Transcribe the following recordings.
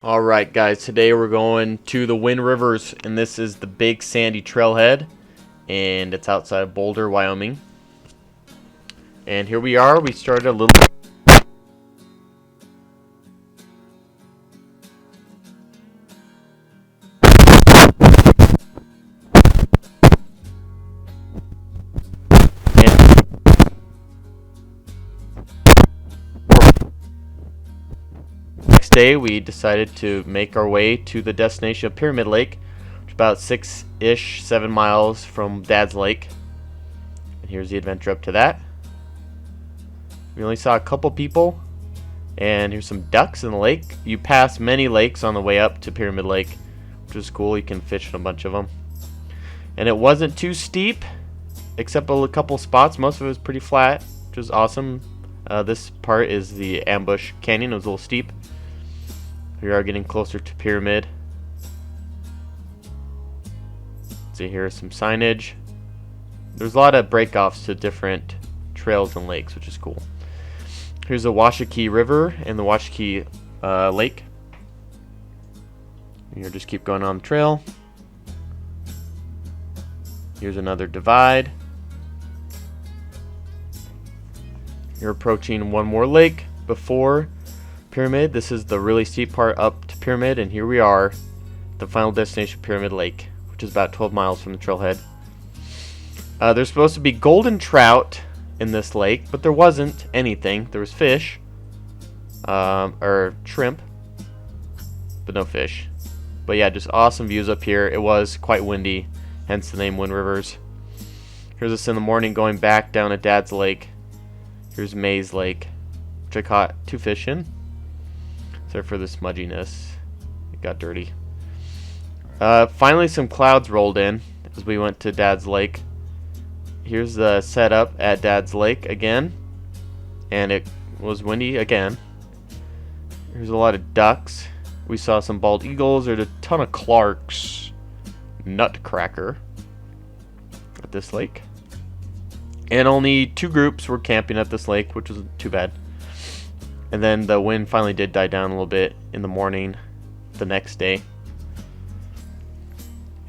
Alright guys, today we're going to the Wind Rivers, and this is the Big Sandy Trailhead, and it's outside of Boulder, Wyoming. And here we are. We started a little next day we decided to make our way to the destination of Pyramid Lake, which is about 7 miles from Dad's Lake. And here's the adventure up to that. We only saw a couple people, and here's some ducks in the lake. You pass many lakes on the way up to Pyramid Lake, which is cool. You can fish in a bunch of them. And it wasn't too steep, except a couple spots. Most of it was pretty flat, which was awesome. This part is the Ambush Canyon. It was a little steep. We are getting closer to Pyramid. See, here's some signage. There's a lot of breakoffs to different trails and lakes, which is cool. Here's the Washakie River and the Washakie Lake. You just keep going on the trail. Here's another divide. You're approaching one more lake before Pyramid. This is the really steep part up to Pyramid, and here we are, the final destination, Pyramid Lake, which is about 12 miles from the trailhead. There's supposed to be golden trout in this lake, but there wasn't anything. There was fish, or shrimp, but no fish. But yeah, just awesome views up here. It was quite windy, hence the name Wind Rivers. Here's us in the morning going back down at Dad's Lake. Here's Maze Lake, which I caught 2 fish in. Sorry for the smudginess. It got dirty. Finally, some clouds rolled in as we went to Dad's Lake. Here's the setup at Dad's Lake again, and it was windy again. Here's a lot of ducks. We saw some bald eagles. There's a ton of Clark's nutcracker at this lake. And only 2 groups were camping at this lake, which was too bad. And then the wind finally did die down a little bit in the morning the next day.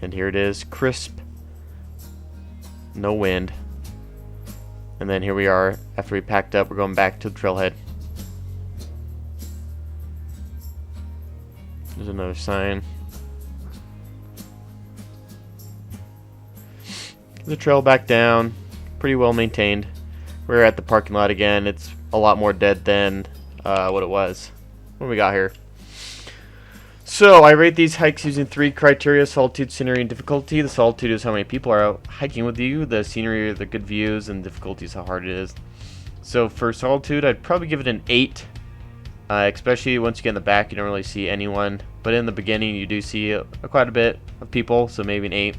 And here it is, crisp, no wind. And then here we are, after we packed up, we're going back to the trailhead. There's another sign. The trail back down, pretty well maintained. We're at the parking lot again. It's a lot more dead than what it was when we got here. So I rate these hikes using 3 criteria: solitude, scenery, and difficulty. The solitude is how many people are out hiking with you. The scenery are the good views, and difficulty is how hard it is. So for solitude, I'd probably give it an 8. Especially once you get in the back, you don't really see anyone. But in the beginning, you do see quite a bit of people, so maybe an 8.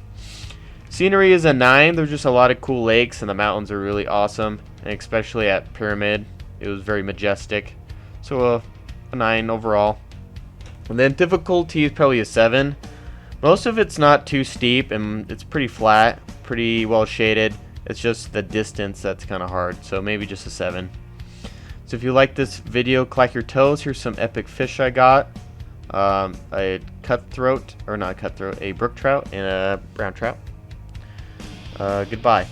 Scenery is a 9. There's just a lot of cool lakes, and the mountains are really awesome. And especially at Pyramid, it was very majestic. So a 9 overall. And then difficulty is probably a 7. Most of it's not too steep, and it's pretty flat, pretty well shaded. It's just the distance that's kind of hard, so maybe just a 7. So if you like this video, clack your toes. Here's some epic fish I got. A cutthroat, or not cutthroat, a brook trout and a brown trout. Goodbye.